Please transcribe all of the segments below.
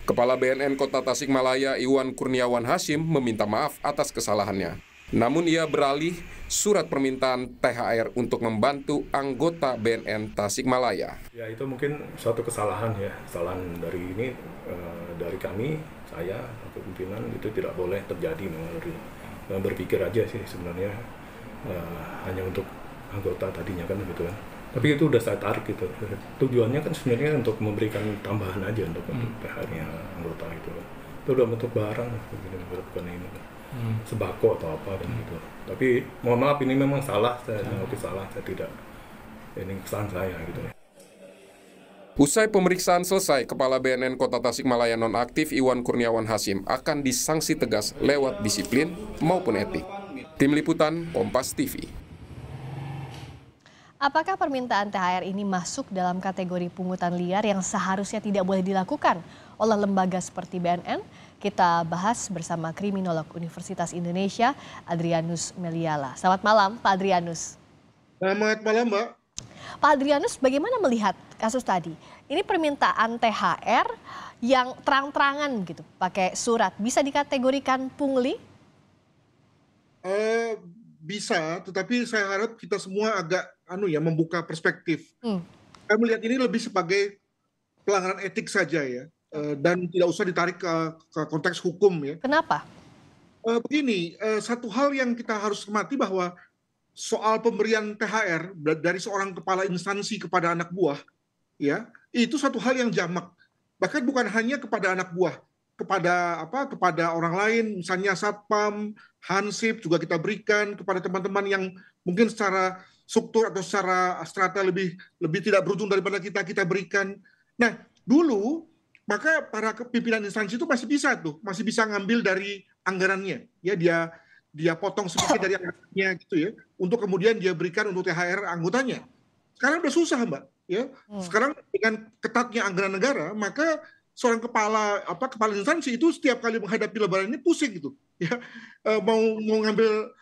Kepala BNN Kota Tasikmalaya Iwan Kurniawan Hasyim meminta maaf atas kesalahannya. Namun ia beralih surat permintaan THR untuk membantu anggota BNN Tasikmalaya. Ya itu mungkin suatu kesalahan ya, kesalahan dari ini dari kami, saya atau pimpinan itu tidak boleh terjadi. Berpikir aja sih sebenarnya hanya untuk anggota tadinya kan gitu kan. Tapi itu udah saya tarik gitu. Tujuannya kan sebenarnya untuk memberikan tambahan aja untuk THR-nya anggota itu. Itu udah bentuk barang, bukan ini. Sembako atau apa dan gitu. Tapi mohon maaf ini memang salah, saya mengakui salah, saya tidak. Ini kesalahan saya gitu ya. Usai pemeriksaan selesai, Kepala BNN Kota Tasikmalaya nonaktif Iwan Kurniawan Hasyim akan disanksi tegas lewat disiplin maupun etik. Tim Liputan Kompas TV. Apakah permintaan THR ini masuk dalam kategori pungutan liar yang seharusnya tidak boleh dilakukan oleh lembaga seperti BNN? Kita bahas bersama kriminolog Universitas Indonesia, Adrianus Meliala. Selamat malam, Pak Adrianus. Selamat malam, Mbak. Pak Adrianus, bagaimana melihat kasus tadi? Ini permintaan THR yang terang-terangan gitu, pakai surat. Bisa dikategorikan pungli? Bisa, tetapi saya harap kita semua agak membuka perspektif. Saya melihat ini lebih sebagai pelanggaran etik saja ya, dan tidak usah ditarik ke konteks hukum ya. Kenapa? Begini, satu hal yang kita harus cermati bahwa soal pemberian THR dari seorang kepala instansi kepada anak buah, ya, itu satu hal yang jamak. Bahkan bukan hanya kepada anak buah, kepada orang lain, misalnya Satpam, Hansip juga kita berikan, kepada teman-teman yang mungkin secara struktur atau secara strata lebih tidak beruntung daripada kita berikan. Nah, dulu maka para pimpinan instansi itu masih bisa ngambil dari anggarannya, ya dia potong sedikit dari anggarannya gitu ya, untuk kemudian dia berikan untuk THR anggotanya. Sekarang udah susah, Mbak, ya. Sekarang dengan ketatnya anggaran negara, maka seorang kepala instansi itu setiap kali menghadapi lebaran ini pusing gitu, ya. Mau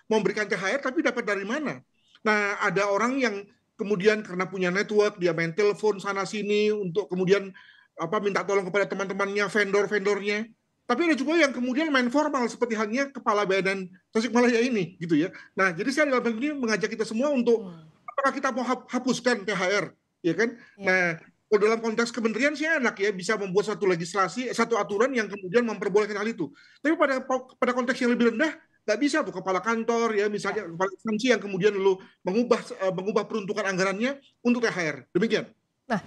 memberikan THR tapi dapat dari mana? Nah, ada orang yang kemudian karena punya network dia main telepon sana sini untuk kemudian minta tolong kepada teman-temannya, vendor-vendornya. Tapi ada juga yang kemudian main formal seperti halnya kepala BNN Tasikmalaya ini gitu ya. Nah, jadi saya dalam hal ini mengajak kita semua untuk apakah kita mau hapuskan THR, ya kan? Nah, kalau dalam konteks kementerian sih enak ya, bisa membuat satu legislasi, satu aturan yang kemudian memperbolehkan hal itu. Tapi pada konteks yang lebih rendah nggak bisa tuh kepala kantor ya, misalnya kepala instansi yang kemudian lalu mengubah peruntukan anggarannya untuk THR. Demikian. Nah,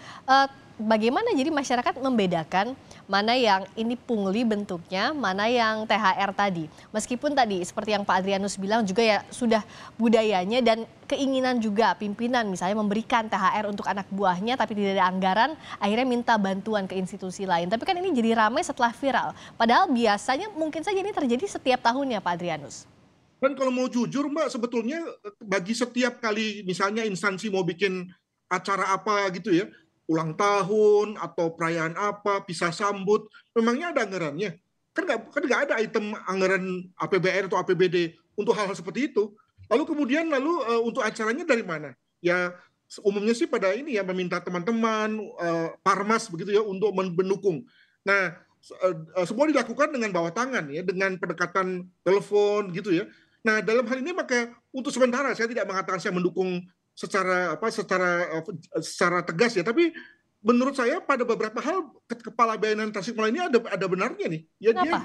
bagaimana jadi masyarakat membedakan mana yang ini pungli bentuknya, mana yang THR tadi? Meskipun tadi seperti yang Pak Adrianus bilang juga ya sudah budayanya dan keinginan juga pimpinan misalnya memberikan THR untuk anak buahnya tapi tidak ada anggaran, akhirnya minta bantuan ke institusi lain. Tapi kan ini jadi ramai setelah viral. Padahal biasanya mungkin saja ini terjadi setiap tahunnya, Pak Adrianus. Dan kalau mau jujur, Mbak, sebetulnya bagi setiap kali misalnya instansi mau bikin acara apa gitu ya, ulang tahun atau perayaan apa, pisah sambut, memangnya ada anggarannya? Kan nggak ada item anggaran APBN atau APBD untuk hal-hal seperti itu. Lalu kemudian untuk acaranya dari mana? Ya umumnya sih pada ini ya meminta teman-teman, parmas begitu ya untuk mendukung. Nah, semua dilakukan dengan bawah tangan ya, dengan pendekatan telepon gitu ya. Nah, dalam hal ini maka untuk sementara saya tidak mengatakan saya mendukung secara tegas ya, tapi menurut saya pada beberapa hal kepala BNN Tasikmalaya ini ada benarnya nih. Ya dia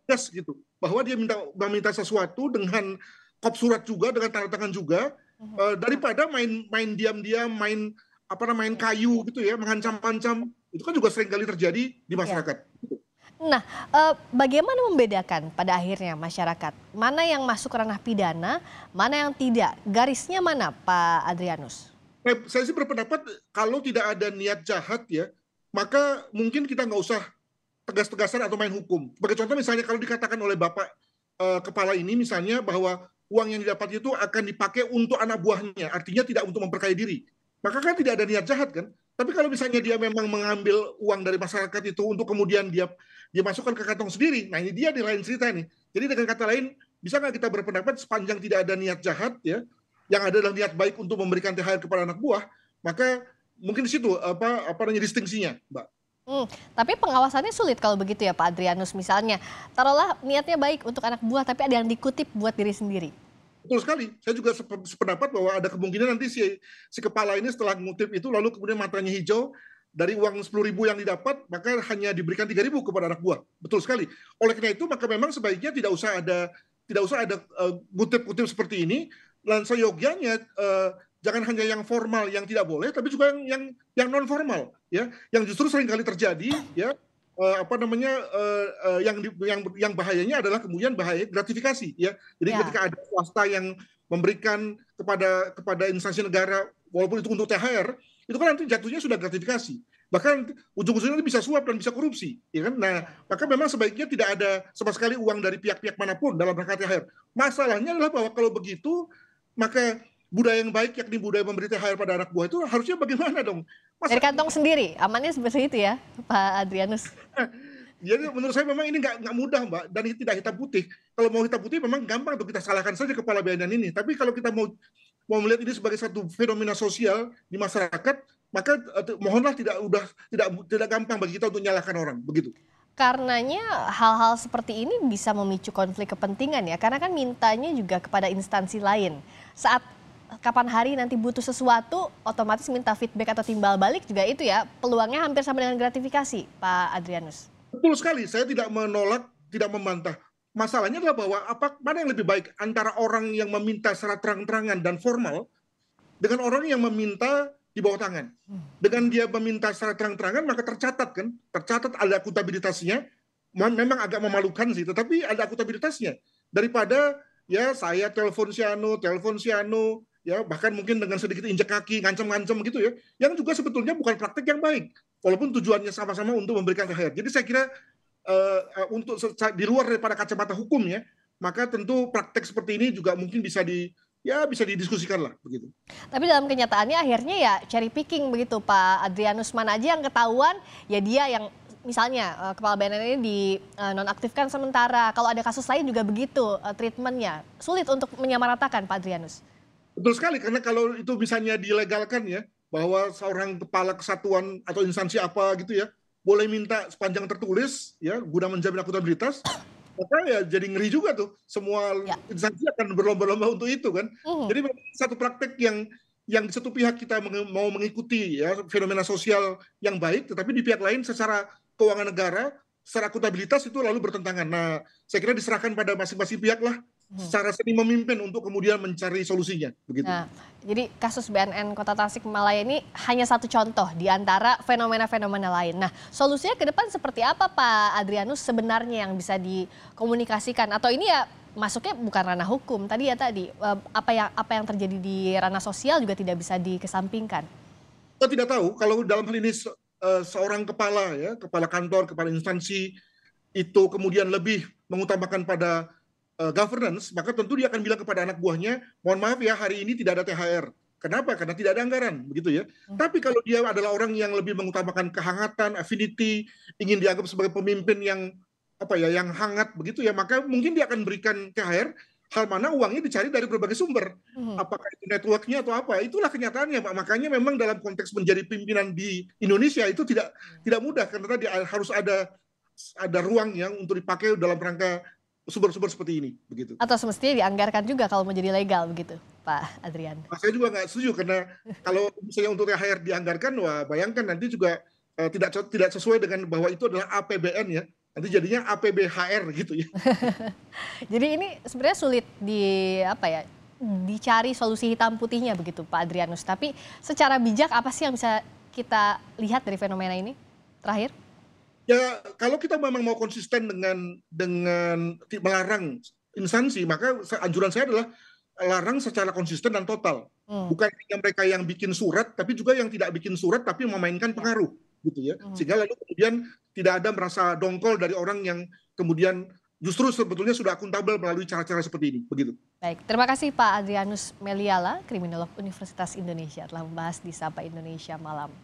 tegas gitu bahwa dia meminta sesuatu dengan kop surat juga, dengan tanda tangan juga, daripada main diam-diam, main kayu gitu ya, mengancam-ancam. Itu kan juga sering kali terjadi di masyarakat. Nah, bagaimana membedakan pada akhirnya masyarakat? Mana yang masuk ranah pidana, mana yang tidak? Garisnya mana, Pak Adrianus? Saya sih berpendapat kalau tidak ada niat jahat ya, maka mungkin kita nggak usah tegas-tegasan atau main hukum. Sebagai contoh misalnya kalau dikatakan oleh Bapak Kepala ini misalnya bahwa uang yang didapat itu akan dipakai untuk anak buahnya, artinya tidak untuk memperkaya diri. Maka kan tidak ada niat jahat kan? Tapi kalau misalnya dia memang mengambil uang dari masyarakat itu untuk kemudian dia masukkan ke kantong sendiri, nah ini dia di lain cerita nih. Jadi dengan kata lain, bisa nggak kita berpendapat sepanjang tidak ada niat jahat ya, yang ada adalah niat baik untuk memberikan THR kepada anak buah, maka mungkin di situ distingsinya, Mbak. Tapi pengawasannya sulit kalau begitu ya Pak Adrianus, misalnya taruhlah niatnya baik untuk anak buah tapi ada yang dikutip buat diri sendiri. Betul sekali. Saya juga sependapat bahwa ada kemungkinan nanti si kepala ini setelah mengutip itu lalu kemudian matanya hijau, dari uang 10.000 yang didapat maka hanya diberikan 3.000 kepada anak buah. Betul sekali. Oleh karena itu maka memang sebaiknya tidak usah ada kutip-kutip seperti ini, dan seyogianya jangan hanya yang formal yang tidak boleh, tapi juga yang non formal, ya, yang justru seringkali terjadi, ya, yang bahayanya adalah kemudian bahaya gratifikasi, ya. Jadi Ya. ketika ada swasta yang memberikan kepada instansi negara, walaupun itu untuk THR, itu kan nanti jatuhnya sudah gratifikasi. Bahkan ujung-ujungnya bisa suap dan bisa korupsi, ya kan? Nah, maka memang sebaiknya tidak ada sama sekali uang dari pihak-pihak manapun dalam rangka THR. Masalahnya adalah bahwa kalau begitu, maka budaya yang baik, yakni budaya memberi THR pada anak buah itu harusnya bagaimana dong? Dari kantong sendiri, amannya seperti itu ya Pak Adrianus. Jadi menurut saya memang ini nggak mudah, Mbak, dan tidak hitam putih. Kalau mau hitam putih memang gampang untuk kita salahkan saja kepala BNN ini. Tapi kalau kita mau melihat ini sebagai satu fenomena sosial di masyarakat, maka mohonlah tidak gampang bagi kita untuk menyalahkan orang, begitu. Karenanya hal-hal seperti ini bisa memicu konflik kepentingan ya, karena kan mintanya juga kepada instansi lain. Saat kapan hari nanti butuh sesuatu, otomatis minta feedback atau timbal balik juga itu ya, peluangnya hampir sama dengan gratifikasi, Pak Adrianus. Betul sekali, saya tidak menolak, tidak membantah. Masalahnya adalah bahwa mana yang lebih baik antara orang yang meminta secara terang-terangan dan formal dengan orang yang meminta di bawah tangan. Dengan dia meminta secara terang-terangan maka tercatat ada akuntabilitasnya. Memang agak memalukan sih, tetapi ada akuntabilitasnya. Daripada ya saya telepon si anu, ya bahkan mungkin dengan sedikit injek kaki, ngancam-ngancam gitu ya, yang juga sebetulnya bukan praktek yang baik, walaupun tujuannya sama-sama untuk memberikan THR. Jadi saya kira untuk di luar daripada kacamata hukum ya, maka tentu praktek seperti ini juga mungkin bisa didiskusikan lah begitu. Tapi dalam kenyataannya akhirnya ya cherry picking begitu Pak Adrianus, mana aja yang ketahuan ya dia yang misalnya kepala BNN ini dinonaktifkan sementara. Kalau ada kasus lain juga begitu treatmentnya. Sulit untuk menyamaratakan Pak Adrianus. Betul sekali, karena kalau itu misalnya dilegalkan ya, bahwa seorang kepala kesatuan atau instansi apa gitu ya, boleh minta sepanjang tertulis ya, guna menjamin akuntabilitas, maka ya jadi ngeri juga tuh. Semua instansi akan berlomba-lomba untuk itu kan. Jadi satu praktek yang di satu pihak kita mau mengikuti ya fenomena sosial yang baik, tetapi di pihak lain secara keuangan negara, secara akuntabilitas itu lalu bertentangan. Nah, saya kira diserahkan pada masing-masing pihak lah secara seni memimpin untuk kemudian mencari solusinya, begitu. Nah, jadi kasus BNN Kota Tasikmalaya ini hanya satu contoh di antara fenomena-fenomena lain. Nah, solusinya ke depan seperti apa Pak Adrianus sebenarnya yang bisa dikomunikasikan? Atau ini ya masuknya bukan ranah hukum, tadi apa yang terjadi di ranah sosial juga tidak bisa dikesampingkan? Kita tidak tahu kalau dalam hal ini seorang kepala kantor, kepala instansi itu kemudian lebih mengutamakan pada governance, maka tentu dia akan bilang kepada anak buahnya, mohon maaf ya hari ini tidak ada THR. Kenapa? Karena tidak ada anggaran, begitu ya. Tapi kalau dia adalah orang yang lebih mengutamakan kehangatan, affinity, ingin dianggap sebagai pemimpin yang yang hangat begitu ya, maka mungkin dia akan berikan THR. Hal mana uangnya dicari dari berbagai sumber. Apakah itu networknya atau apa? Itulah kenyataannya, Pak. Makanya memang dalam konteks menjadi pimpinan di Indonesia itu tidak mudah, karena tadi harus ada ruang yang untuk dipakai dalam rangka sumber-sumber seperti ini, begitu. Atau semestinya dianggarkan juga kalau menjadi legal begitu, Pak Adrian? Saya juga nggak setuju, karena kalau misalnya untuk THR dianggarkan, wah bayangkan nanti juga tidak sesuai dengan bahwa itu adalah APBN ya, nanti jadinya APBHR gitu ya. Jadi ini sebenarnya sulit dicari solusi hitam putihnya begitu Pak Adrianus. Tapi secara bijak apa sih yang bisa kita lihat dari fenomena ini terakhir? Ya, kalau kita memang mau konsisten dengan melarang instansi, maka anjuran saya adalah larang secara konsisten dan total. Bukan hanya mereka yang bikin surat, tapi juga yang tidak bikin surat tapi memainkan pengaruh, gitu ya. Sehingga lalu kemudian tidak ada merasa dongkol dari orang yang kemudian justru sebetulnya sudah akuntabel melalui cara-cara seperti ini, begitu. Baik, terima kasih Pak Adrianus Meliala, kriminolog Universitas Indonesia telah membahas di Sapa Indonesia Malam.